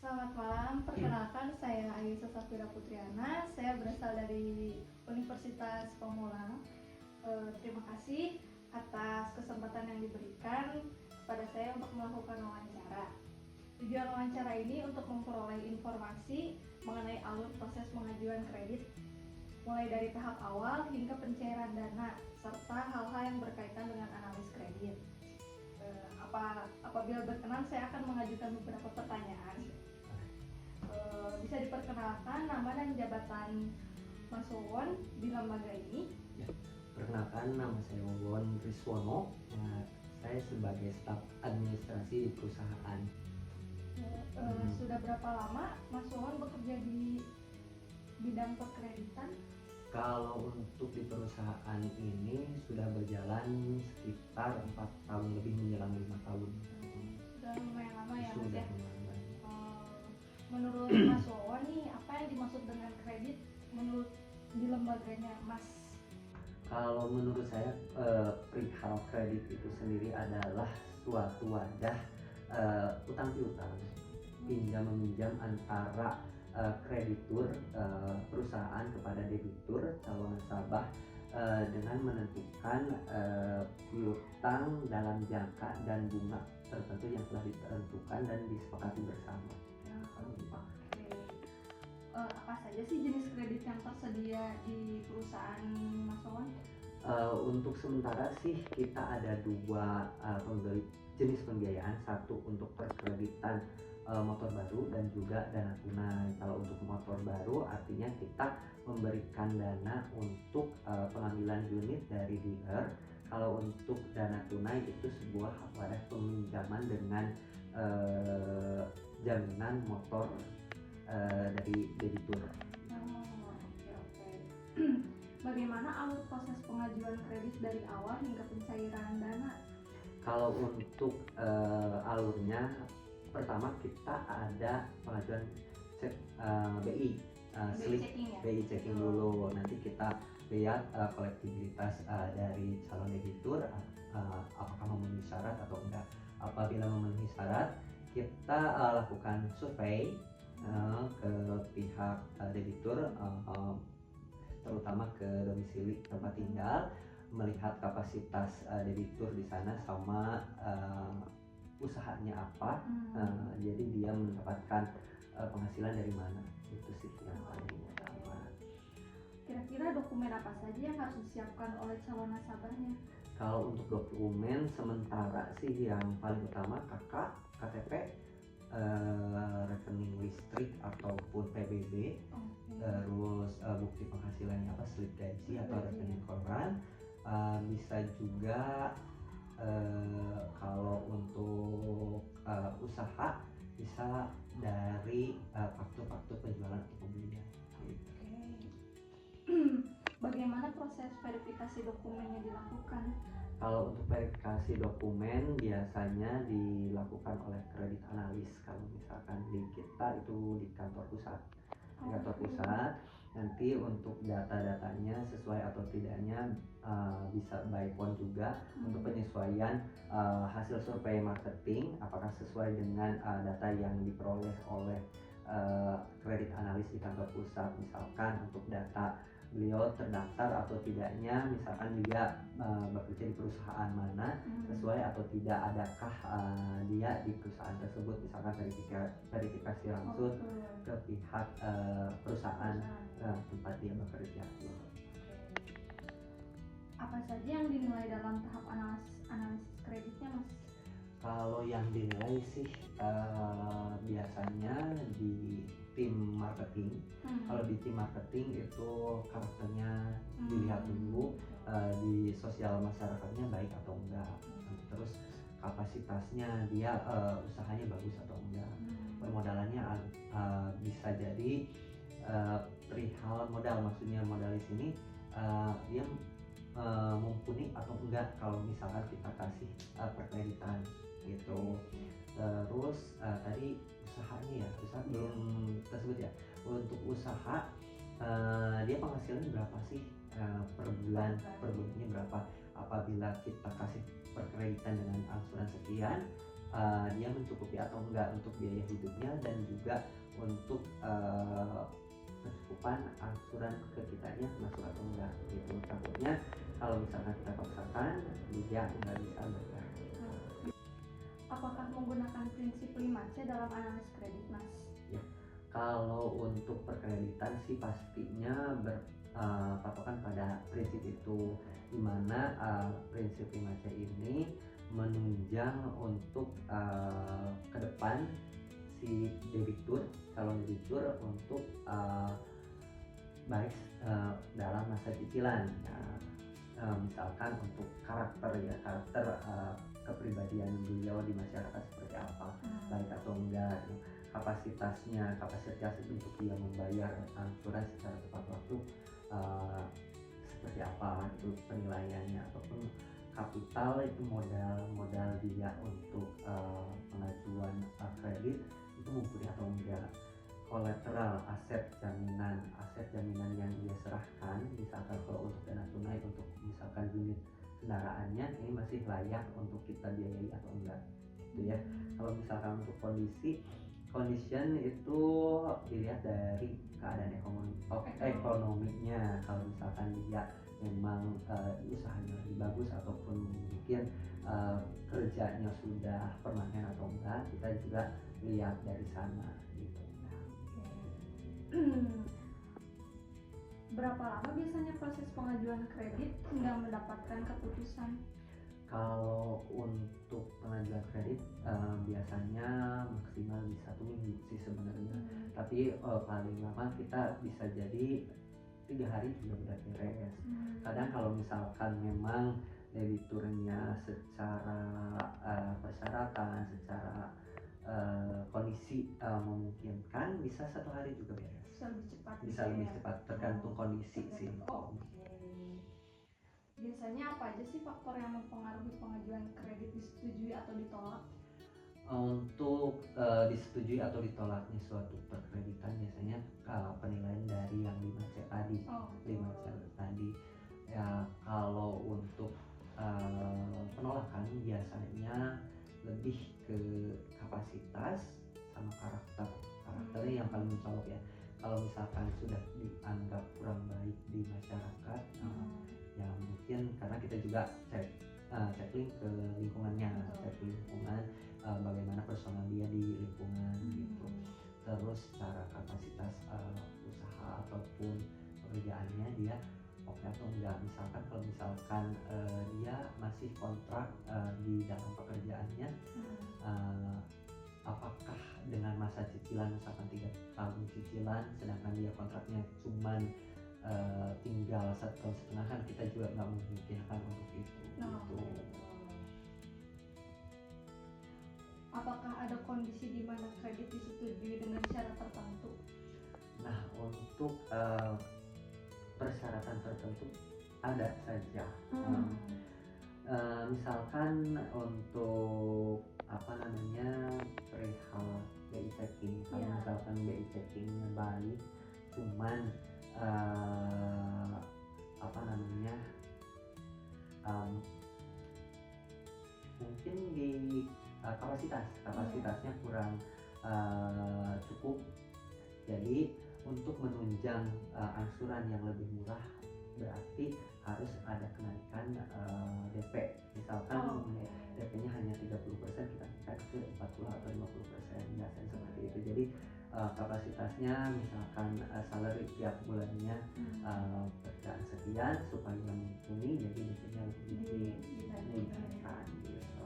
Selamat malam, perkenalkan saya Aisyah Safira Putriana. Saya berasal dari Universitas Pamulang. Terima kasih atas kesempatan yang diberikan kepada saya untuk melakukan wawancara. Tujuan wawancara ini untuk memperoleh informasi mengenai alur proses pengajuan kredit, mulai dari tahap awal hingga pencairan dana, serta hal-hal yang berkaitan dengan analis kredit. Apabila berkenan, saya akan mengajukan beberapa pertanyaan. Bisa diperkenalkan nama dan jabatan Mas Wawon di lembaga ini? Ya, perkenalkan nama saya Wawon Riswono. Saya sebagai staf administrasi di perusahaan. Sudah berapa lama Mas Wawon bekerja di bidang perkreditan? Kalau untuk di perusahaan ini sudah berjalan sekitar 4 tahun, lebih menjelang 5 tahun. Sudah lumayan lama ya Mas Sudah ya? lumayan. Menurut Mas Wawon nih, apa yang dimaksud dengan kredit menurut di lembaganya Mas? Kalau menurut saya perihal kredit itu sendiri adalah suatu wadah utang piutang, pinjam meminjam antara kreditur perusahaan kepada debitur calon nasabah dengan menentukan piutang dalam jangka dan bunga tertentu yang telah ditentukan dan disepakati bersama. Oke. Apa saja sih jenis kredit yang tersedia di perusahaan Mas Wawon? Untuk sementara sih kita ada dua jenis pembiayaan, satu untuk perkreditan motor baru dan juga dana tunai. Kalau untuk motor baru artinya kita memberikan dana untuk pengambilan unit dari dealer. Kalau untuk dana tunai itu sebuah wadah peminjaman dengan jaminan motor dari debitur. Oke. Bagaimana alur proses pengajuan kredit dari awal hingga pencairan dana? Kalau untuk alurnya, pertama kita ada pengajuan BI, BI checking dulu. Nanti kita lihat kolektibilitas dari calon debitur, apakah memenuhi syarat atau enggak. Apabila memenuhi syarat, kita lakukan survei ke pihak debitur, terutama ke domisili tempat tinggal, melihat kapasitas debitur di sana sama usahanya apa. Jadi dia mendapatkan penghasilan dari mana, itu sih yang paling utama. Kira-kira dokumen apa saja yang harus disiapkan oleh calon nasabahnya? Kalau untuk dokumen sementara sih yang paling utama KTP, rekening listrik ataupun PBB, terus bukti penghasilannya apa, slip gaji atau rekening koran. Bisa juga kalau untuk usaha bisa dari faktur-faktur penjualan atau pembelian. Bagaimana proses verifikasi dokumennya dilakukan? Kalau untuk verifikasi dokumen biasanya dilakukan oleh kredit analis. Kalau misalkan di kita itu di kantor pusat. Di kantor pusat, nanti untuk data-datanya sesuai atau tidaknya bisa by phone juga. Untuk penyesuaian hasil survei marketing apakah sesuai dengan data yang diperoleh oleh kredit analis di kantor pusat. Misalkan untuk data beliau terdaftar atau tidaknya, misalkan dia bekerja di perusahaan mana, sesuai atau tidak, adakah dia di perusahaan tersebut, misalkan verifikasi langsung ke pihak perusahaan tempat dia bekerja. Apa saja yang dinilai dalam tahap analisis kreditnya, Mas? Kalau yang dinilai sih biasanya di tim marketing. Kalau di tim marketing itu karakternya dilihat dulu, di sosial masyarakatnya baik atau enggak. Terus kapasitasnya dia usahanya bagus atau enggak. Permodalannya bisa jadi perihal modal, maksudnya modal di sini dia mumpuni atau enggak kalau misalkan kita kasih perkreditan gitu. Terus tadi usahanya ya, usaha belum tersebut ya. Untuk usaha dia penghasilannya berapa sih per bulannya berapa? Apabila kita kasih perkreditan dengan angsuran sekian, dia mencukupi atau enggak untuk biaya hidupnya, dan juga untuk kecukupan angsuran ke kitanya masuk atau enggak gitu. Takutnya kalau misalkan kita paksakan dia nggak bisa bayar. Apakah menggunakan prinsip 5C dalam analis kredit, Mas? Ya, kalau untuk perkreditan sih pastinya patokan pada prinsip itu, dimana prinsip 5C ini menunjang untuk ke depan si debitur, calon debitur untuk baik dalam masa cicilan. Misalkan untuk karakter kepribadian beliau di masyarakat seperti apa, baik atau enggak, kapasitas untuk dia membayar angsuran secara tepat waktu seperti apa itu penilaiannya, ataupun kapital itu modal dia untuk pengajuan kredit itu mumpuni atau enggak, kolateral aset jaminan yang dia serahkan, misalkan kalau untuk dana tunai, untuk misalkan unit kendaraannya ini masih layak untuk kita biayai atau enggak gitu ya. Kalau misalkan untuk condition itu dilihat dari keadaan ekonominya. Kalau misalkan dia memang usahanya lebih bagus, ataupun mungkin kerjanya sudah permanen atau enggak, kita juga lihat dari sana gitu. Berapa lama biasanya proses pengajuan kredit hingga mendapatkan keputusan? Kalau untuk pengajuan kredit biasanya maksimal di 1 minggu sih sebenarnya. Tapi paling lama kita bisa jadi 3 hari juga udah beres. Kadang kalau misalkan memang debiturnya secara persyaratan, secara kondisi memungkinkan, bisa 1 hari juga beres. Bisa lebih cepat, tergantung kondisi sih. Biasanya apa aja sih faktor yang mempengaruhi pengajuan kredit disetujui atau ditolak? Untuk disetujui atau ditolaknya suatu perkreditan biasanya penilaian dari yang 5C tadi. 5C tadi ya. Kalau untuk penolakan biasanya lebih ke kapasitas sama karakternya yang paling mencolok ya. Kalau misalkan sudah dianggap kurang baik di masyarakat, ya mungkin karena kita juga checklink ke lingkungannya, cek lingkungan, bagaimana personal dia di lingkungan gitu. Terus cara kapasitas usaha ataupun pekerjaannya dia oke atau enggak. Misalkan kalau misalkan dia masih kontrak di dalam pekerjaannya, apakah dengan masa cicilan misalkan 3 tahun cicilan, sedangkan dia kontraknya cuman tinggal 1,5 tahun, kan kita juga nggak memungkinkan untuk itu gitu. Apakah ada kondisi di mana kredit disetujui dengan syarat tertentu? Nah, untuk persyaratan tertentu ada saja. Misalkan untuk perihal BI checking, kalau misalkan BI checkingnya baik, cuman mungkin di kapasitasnya kurang cukup, jadi untuk menunjang angsuran yang lebih murah berarti harus ada kenaikan DP. Misalkan DP-nya hanya 30%, kita naikkan ke 40 atau 50%, biasanya seperti itu. Jadi kapasitasnya misalkan salary tiap bulannya pekerjaan sekian, supaya mumpuni, jadi DP-nya lebih dinaikkan gitu.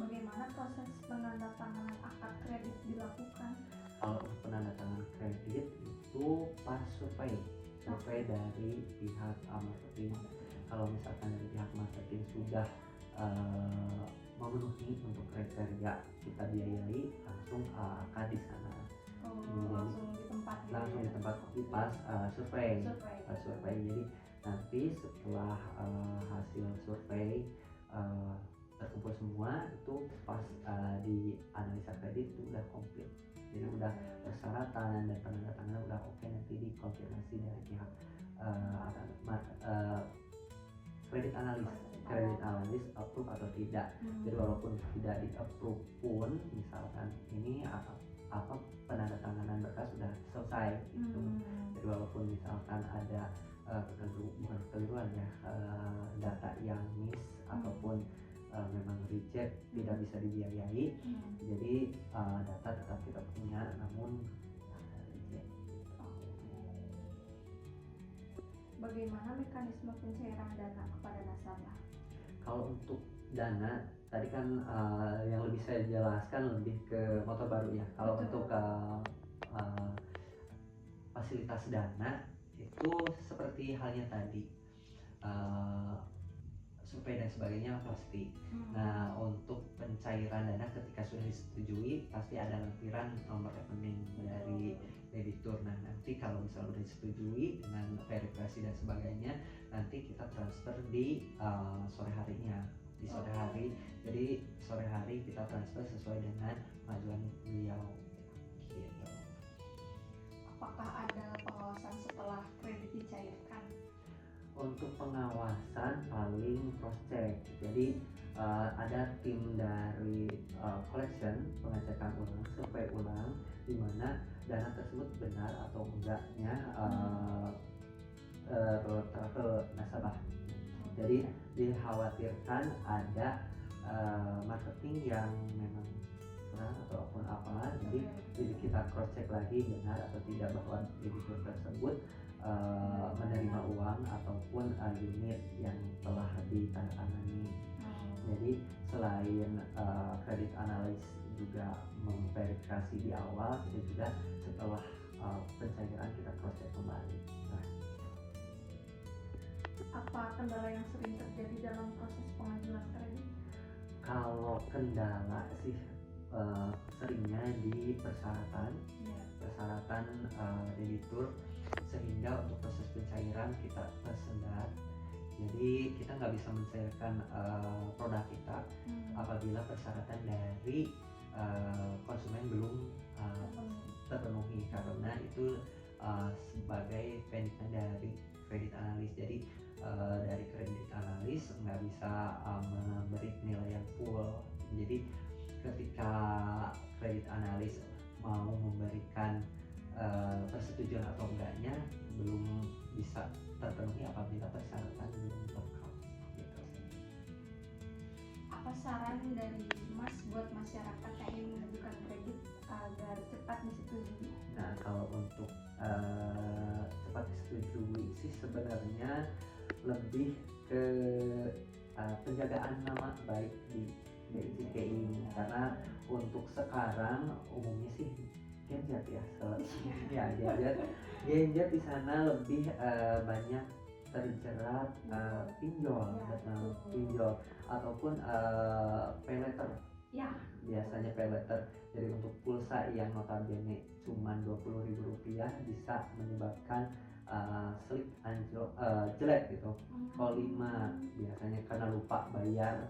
Bagaimana proses penandatanganan akad kredit dilakukan? Kalau penandatanganan kredit itu pas survei dari pihak marketing. Kalau misalkan dari pihak marketing sudah memenuhi untuk kriteria kita biayai, langsung akad di sana. Langsung di tempat pas survei. Jadi nanti setelah hasil survei terkumpul semua, itu pas di analisa kredit itu udah komplit. Jadi udah persyaratan dan penandatanganan udah oke, nanti dikonfirmasi dari pihak kredit analis. kredit analis approve atau tidak. Jadi walaupun tidak di approve pun, misalkan ini apa penandatanganan berkas sudah selesai gitu. Jadi walaupun misalkan ada bukan kekeliruan ya, data yang miss ataupun memang reject, tidak bisa dibiayai, jadi data tetap kita punya namun reject. Bagaimana mekanisme pencairan dana kepada nasabah? Kalau untuk dana tadi kan yang lebih saya jelaskan lebih ke motor baru ya. Kalau untuk fasilitas dana itu seperti halnya tadi, survei dan sebagainya pasti. Nah, untuk pencairan dana ketika sudah disetujui pasti ada lampiran nomor rekening dari debitur. Nah, nanti kalau misalnya sudah disetujui dengan verifikasi dan sebagainya, nanti kita transfer di sore harinya, di sore hari. Jadi sore hari kita transfer sesuai dengan pengajuan beliau. Gitu. Apakah ada pengawasan setelah kredit dicairkan? Untuk pengawasan paling cross check. Jadi ada tim dari collection, pengecekan ulang, survei ulang, di mana dana tersebut benar atau enggaknya ke nasabah. Jadi dikhawatirkan ada marketing yang memang kurang ataupun apa, jadi kita cross check lagi benar atau tidak bahwa debitur tersebut menerima uang ataupun unit yang telah ditandatangani. Jadi selain kredit analis juga memverifikasi di awal, kita juga setelah pencairan kita cross check kembali. Nah, apa kendala yang sering terjadi dalam proses pengajuan kredit? kalau kendala sih seringnya di persyaratan debitur, sehingga untuk proses pencairan kita tersendat. Jadi kita nggak bisa mencairkan produk kita apabila persyaratan dari konsumen belum terpenuhi, karena itu sebagai pendidikan dari kredit analis. Jadi dari kredit analis nggak bisa memberi penilaian full. Jadi ketika kredit analis mau memberikan persetujuan atau enggaknya belum bisa terpenuhi apabila persyaratan belum lengkap gitu. Apa saran dari Mas buat masyarakat yang ingin mengajukan kredit agar cepat disetujui? Nah, kalau untuk cepat disetujui sih sebenarnya lebih ke penjagaan nama baik di BICK ini, karena untuk sekarang umumnya sih Genjet ya, ya Genjet di sana lebih banyak terjerat pinjol, pinjol ataupun pay letter. Ya. Biasanya pay letter. Jadi untuk pulsa yang notabene cuma Rp20.000 bisa menyebabkan slip anjlok, jelek gitu. Kalau 5 biasanya karena lupa bayar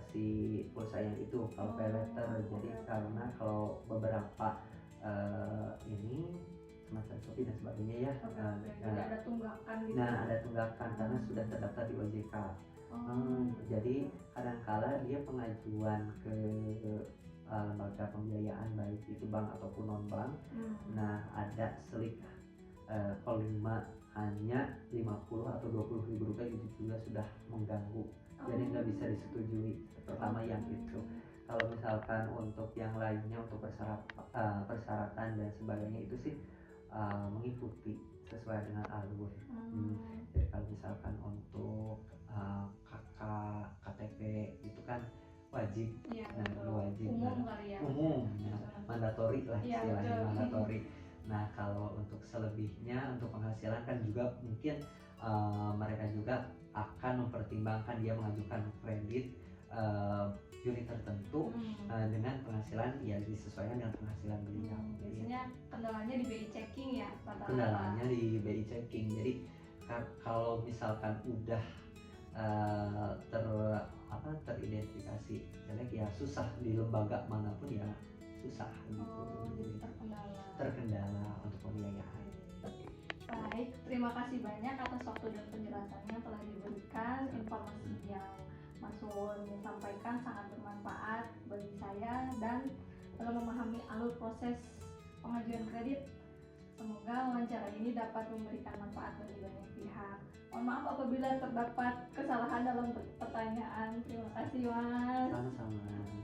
si pulsa yang itu kalau pay letter. Jadi karena kalau beberapa ini semacam Shopee dan sebagainya ya, jadi ada tunggakan gitu. Nah, ada tunggakan karena sudah terdaftar di OJK. Jadi kadangkala dia pengajuan ke lembaga pembiayaan baik itu bank ataupun non bank. Nah, ada slip kalau 5 hanya 50 atau Rp20.000 itu juga sudah mengganggu. Jadi nggak bisa disetujui. Pertama yang itu. Kalau misalkan untuk yang lainnya, untuk persyaratan dan sebagainya itu sih mengikuti sesuai dengan alur. Jadi kalau misalkan untuk KTP itu kan wajib, wajib, umum, mandatori lah istilahnya, mandatori. Nah, kalau untuk selebihnya, untuk penghasilan kan juga mungkin mereka juga akan mempertimbangkan dia mengajukan kredit unit tertentu dengan penghasilan ya disesuaikan dengan penghasilan beliau. Biasanya kendalanya di BI checking ya, kendalanya di BI checking. Jadi kalau misalkan udah teridentifikasi jelek ya susah, di lembaga manapun ya susah gitu. Jadi terkendala untuk pembiayaan. Baik, terima kasih banyak atas waktu dan penjelasannya telah diberikan. diberikan. Informasi yang Mas Won sampaikan sangat bermanfaat bagi saya dan dalam memahami alur proses pengajuan kredit. Semoga wawancara ini dapat memberikan manfaat bagi banyak pihak. Mohon maaf apabila terdapat kesalahan dalam pertanyaan. Terima kasih, Mas. Sama-sama.